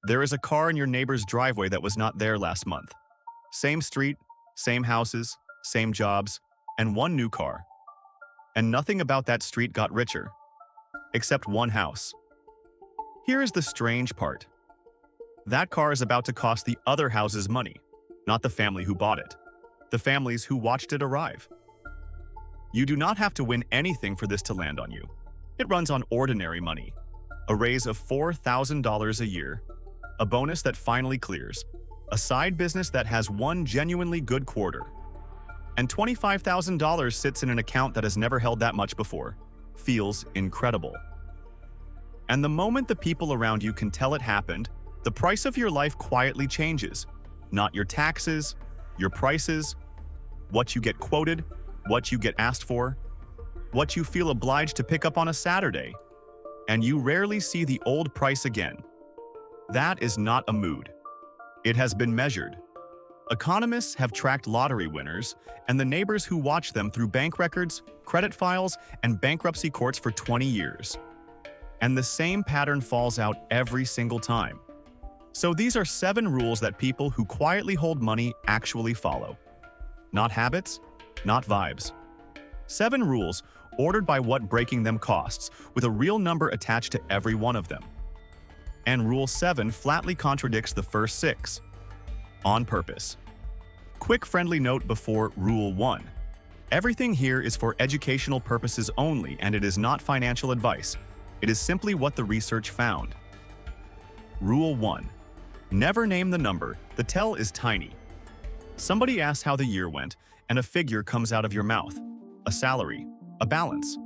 There is a car in your neighbor's driveway that was not there last month. Same street, same houses, same jobs, and one new car. And nothing about that street got richer, except one house. Here is the strange part. That car is about to cost the other houses money, not the family who bought it, the families who watched it arrive. You do not have to win anything for this to land on you. It runs on ordinary money, a raise of $4,000 a year, a bonus that finally clears, a side business that has one genuinely good quarter, and $25,000 sits in an account that has never held that much before. Feels incredible. And the moment the people around you can tell it happened, the price of your life quietly changes. Not your taxes, your prices, what you get quoted, what you get asked for, what you feel obliged to pick up on a Saturday, and you rarely see the old price again. That is not a mood. It has been measured. Economists have tracked lottery winners and the neighbors who watch them through bank records, credit files, and bankruptcy courts for 20 years. And the same pattern falls out every single time. So these are 7 rules that people who quietly hold money actually follow. Not habits, not vibes. 7 rules ordered by what breaking them costs, with a real number attached to every one of them. And Rule 7 flatly contradicts the first 6. On purpose. Quick friendly note before Rule 1. Everything here is for educational purposes only, and it is not financial advice. It is simply what the research found. Rule 1. Never name the number. The tell is tiny. Somebody asks how the year went, and a figure comes out of your mouth. A salary. A balance.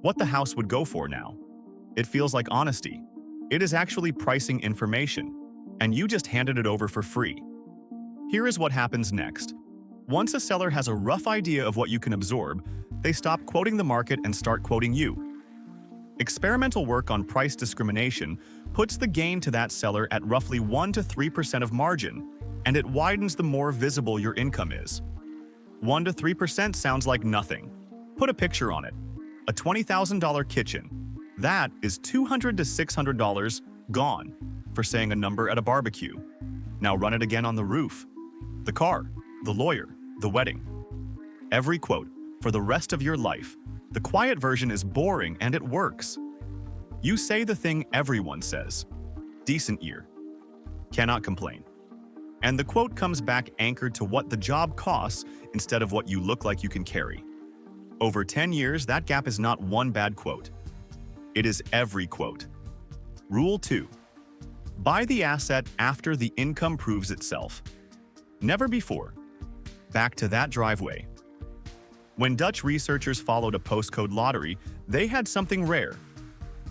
What the house would go for now. It feels like honesty. It is actually pricing information, and you just handed it over for free. Here is what happens next. Once a seller has a rough idea of what you can absorb, they stop quoting the market and start quoting you. Experimental work on price discrimination puts the gain to that seller at roughly 1 to 3% of margin, and it widens the more visible your income is. 1 to 3% sounds like nothing. Put a picture on it. A $20,000 kitchen. That is $200 to $600 gone, for saying a number at a barbecue. Now run it again on the roof, the car, the lawyer, the wedding. Every quote, for the rest of your life. The quiet version is boring and it works. You say the thing everyone says. Decent year. Cannot complain. And the quote comes back anchored to what the job costs instead of what you look like you can carry. Over 10 years, that gap is not one bad quote. It is every quote. Rule 2. Buy the asset after the income proves itself. Never before. Back to that driveway. When Dutch researchers followed a postcode lottery, they had something rare.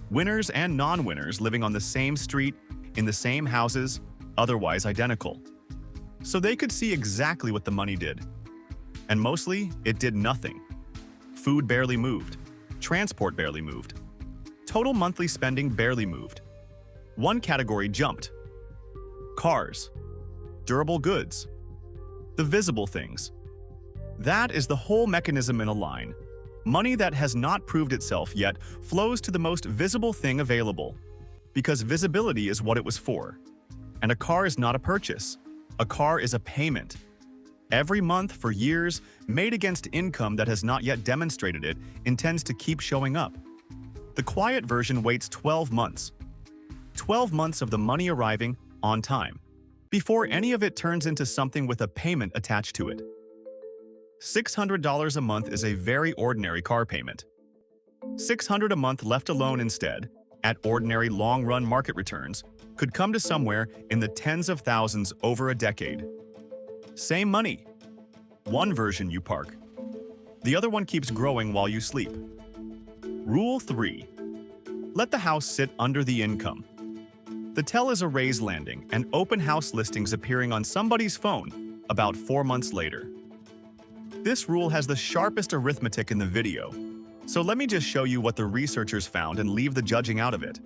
Winners and non-winners living on the same street, in the same houses, otherwise identical. So they could see exactly what the money did. And mostly, it did nothing. Food barely moved. Transport barely moved. Total monthly spending barely moved. One category jumped. Cars. Durable goods. The visible things. That is the whole mechanism in a line. Money that has not proved itself yet flows to the most visible thing available. Because visibility is what it was for. And a car is not a purchase. A car is a payment. Every month for years, made against income that has not yet demonstrated it, intends to keep showing up. The quiet version waits 12 months. 12 months of the money arriving on time, before any of it turns into something with a payment attached to it. $600 a month is a very ordinary car payment. $600 a month left alone instead, at ordinary long-run market returns, could come to somewhere in the tens of thousands over a decade. Same money. One version you park. The other one keeps growing while you sleep. Rule 3. Let the house sit under the income. The tell is a raised landing and open house listings appearing on somebody's phone about 4 months later. This rule has the sharpest arithmetic in the video, so let me just show you what the researchers found and leave the judging out of it.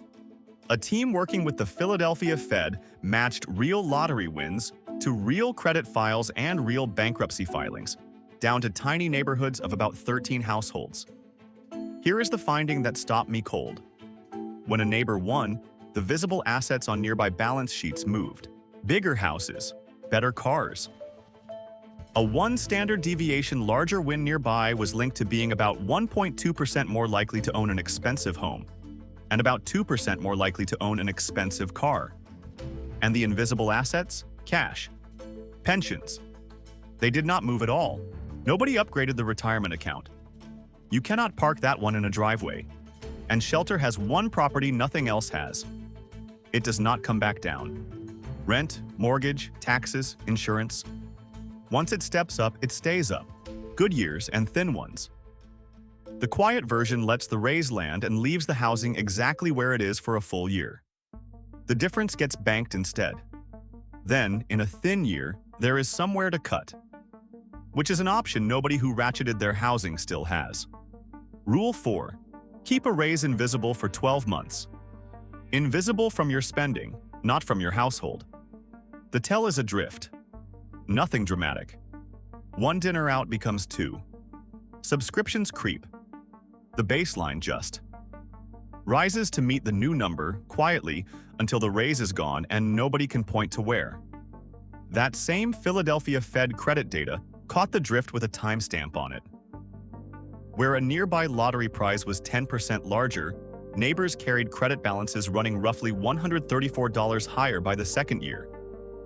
A team working with the Philadelphia Fed matched real lottery wins to real credit files and real bankruptcy filings, down to tiny neighborhoods of about 13 households. Here is the finding that stopped me cold. When a neighbor won, the visible assets on nearby balance sheets moved. Bigger houses, better cars. A one standard deviation larger win nearby was linked to being about 1.2% more likely to own an expensive home, and about 2% more likely to own an expensive car. And the invisible assets? Cash. Pensions. They did not move at all. Nobody upgraded the retirement account. You cannot park that one in a driveway. And shelter has one property nothing else has. It does not come back down. Rent, mortgage, taxes, insurance. Once it steps up, it stays up. Good years and thin ones. The quiet version lets the raise land and leaves the housing exactly where it is for a full year. The difference gets banked instead. Then, in a thin year, there is somewhere to cut, which is an option nobody who ratcheted their housing still has. Rule 4. Keep a raise invisible for 12 months. Invisible from your spending, not from your household. The tell is adrift. Nothing dramatic. One dinner out becomes 2. Subscriptions creep. The baseline just rises to meet the new number quietly until the raise is gone and nobody can point to where. That same Philadelphia Fed credit data caught the drift with a timestamp on it. Where a nearby lottery prize was 10% larger, neighbors carried credit balances running roughly $134 higher by the second year,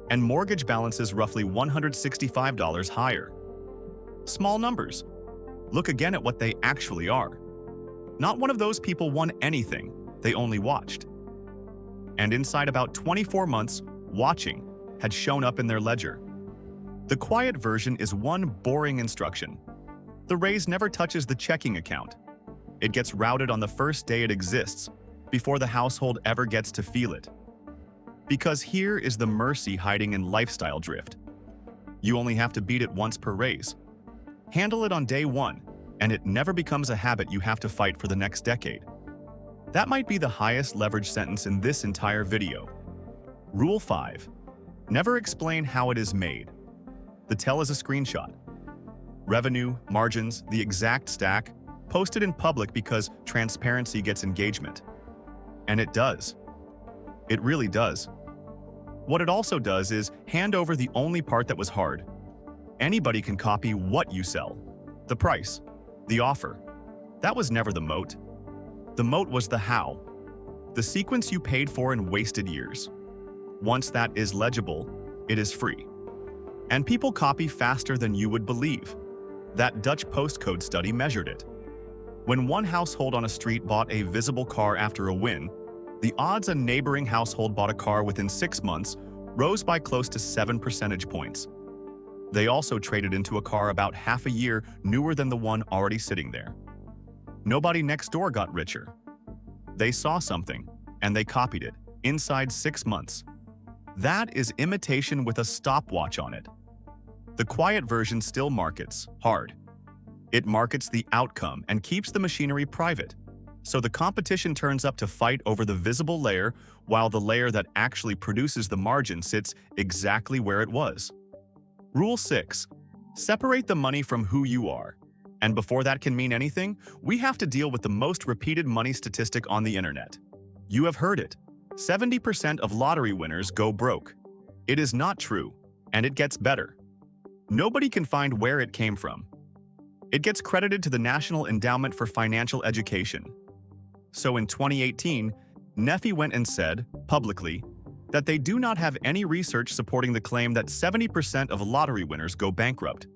and mortgage balances roughly $165 higher. Small numbers. Look again at what they actually are. Not one of those people won anything, they only watched. And inside about 24 months, watching had shown up in their ledger. The quiet version is one boring instruction. The raise never touches the checking account. It gets routed on the first day it exists, before the household ever gets to feel it. Because here is the mercy hiding in lifestyle drift. You only have to beat it once per raise. Handle it on day 1, and it never becomes a habit you have to fight for the next decade. That might be the highest leverage sentence in this entire video. Rule 5. Never explain how it is made. The tell is a screenshot. Revenue, margins, the exact stack, posted in public because transparency gets engagement. And it does. It really does. What it also does is hand over the only part that was hard. Anybody can copy what you sell. The price. The offer. That was never the moat. The moat was the how. The sequence you paid for in wasted years. Once that is legible, it is free. And people copy faster than you would believe. That Dutch postcode study measured it. When one household on a street bought a visible car after a win, the odds a neighboring household bought a car within 6 months rose by close to 7 percentage points. They also traded into a car about half a year newer than the one already sitting there. Nobody next door got richer. They saw something, and they copied it, inside 6 months. That is imitation with a stopwatch on it. The quiet version still markets hard. It markets the outcome and keeps the machinery private. So the competition turns up to fight over the visible layer, while the layer that actually produces the margin sits exactly where it was. Rule 6. Separate the money from who you are. And before that can mean anything, we have to deal with the most repeated money statistic on the internet. You have heard it. 70% of lottery winners go broke. It is not true, and it gets better. Nobody can find where it came from. It gets credited to the National Endowment for Financial Education. So in 2018, NEFI went and said, publicly, that they do not have any research supporting the claim that 70% of lottery winners go bankrupt.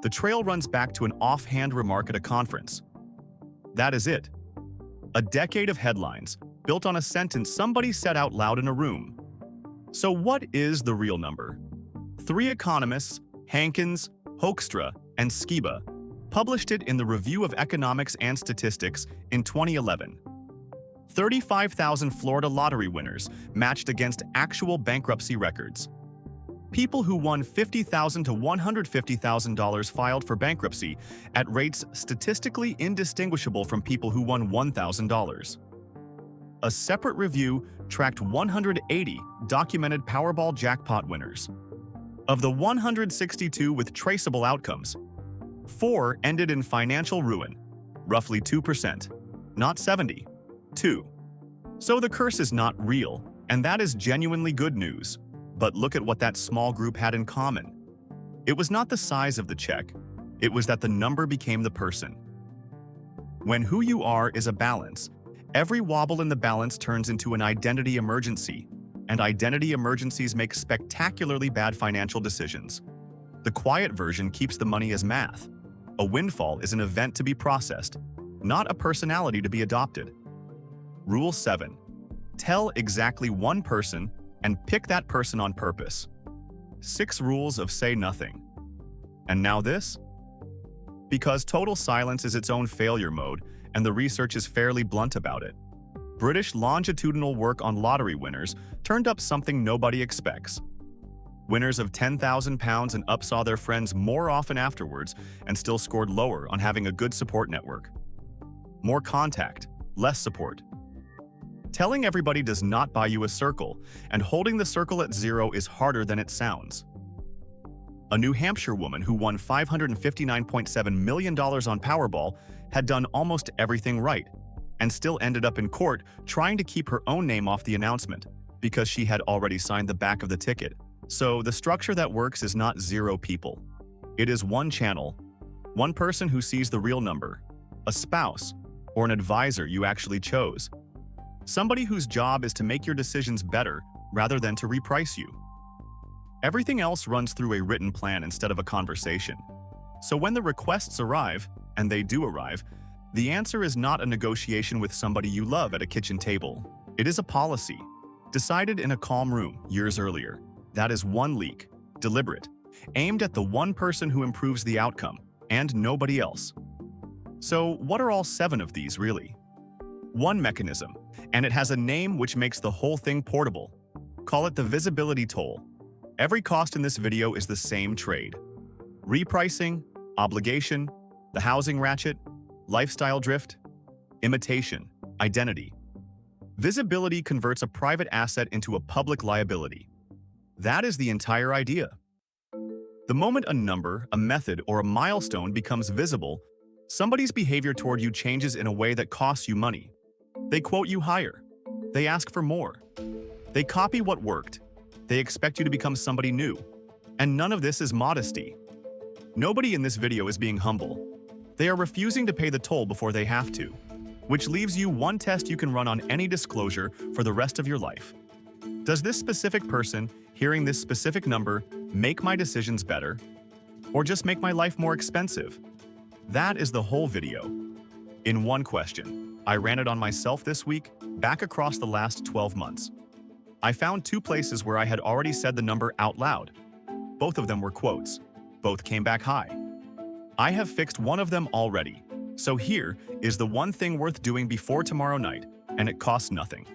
The trail runs back to an offhand remark at a conference. That is it. A decade of headlines, built on a sentence somebody said out loud in a room. So what is the real number? 3 economists, Hankins, Hoekstra, and Skiba, published it in the Review of Economics and Statistics in 2011. 35,000 Florida lottery winners matched against actual bankruptcy records. People who won $50,000 to $150,000 filed for bankruptcy at rates statistically indistinguishable from people who won $1,000. A separate review tracked 180 documented Powerball jackpot winners. Of the 162 with traceable outcomes, 4 ended in financial ruin, roughly 2%, not 70. 2. So the curse is not real, and that is genuinely good news. But look at what that small group had in common. It was not the size of the check, it was that the number became the person. When who you are is a balance, every wobble in the balance turns into an identity emergency, and identity emergencies make spectacularly bad financial decisions. The quiet version keeps the money as math. A windfall is an event to be processed, not a personality to be adopted. Rule 7. Tell exactly one person and pick that person on purpose. 6 rules of say nothing. And now this? Because total silence is its own failure mode, and the research is fairly blunt about it. British longitudinal work on lottery winners turned up something nobody expects. Winners of £10,000 and up saw their friends more often afterwards and still scored lower on having a good support network. More contact, less support. Telling everybody does not buy you a circle, and holding the circle at 0 is harder than it sounds. A New Hampshire woman who won $559.7 million on Powerball had done almost everything right, and still ended up in court trying to keep her own name off the announcement because she had already signed the back of the ticket. So the structure that works is not 0 people. It is one channel, one person who sees the real number, a spouse, or an advisor you actually chose. Somebody whose job is to make your decisions better rather than to reprice you. Everything else runs through a written plan instead of a conversation. So when the requests arrive, and they do arrive, the answer is not a negotiation with somebody you love at a kitchen table. It is a policy, decided in a calm room years earlier. That is one leak, deliberate, aimed at the one person who improves the outcome, and nobody else. So what are all 7 of these really? One mechanism, and it has a name which makes the whole thing portable. Call it the visibility toll. Every cost in this video is the same trade. Repricing, obligation, the housing ratchet, lifestyle drift, imitation, identity. Visibility converts a private asset into a public liability. That is the entire idea. The moment a number, a method, or a milestone becomes visible, somebody's behavior toward you changes in a way that costs you money. They quote you higher. They ask for more. They copy what worked. They expect you to become somebody new. And none of this is modesty. Nobody in this video is being humble. They are refusing to pay the toll before they have to, which leaves you one test you can run on any disclosure for the rest of your life. Does this specific person, hearing this specific number, make my decisions better? Or just make my life more expensive? That is the whole video. In one question, I ran it on myself this week, back across the last 12 months. I found 2 places where I had already said the number out loud. Both of them were quotes. Both came back high. I have fixed one of them already. So here is the one thing worth doing before tomorrow night, and it costs nothing.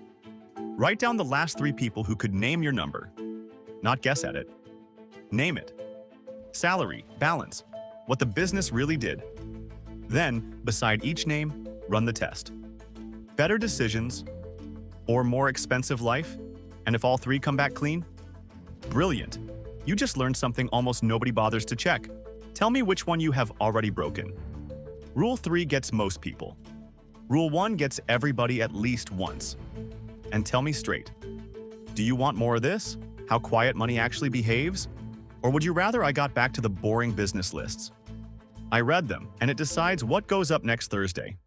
Write down the last 3 people who could name your number. Not guess at it. Name it. Salary, balance, what the business really did. Then, beside each name, run the test. Better decisions or more expensive life? And if all 3 come back clean? Brilliant. You just learned something almost nobody bothers to check. Tell me which one you have already broken. Rule 3 gets most people. Rule 1 gets everybody at least once. And tell me straight, do you want more of this? How quiet money actually behaves? Or would you rather I got back to the boring business lists? I read them, and it decides what goes up next Thursday.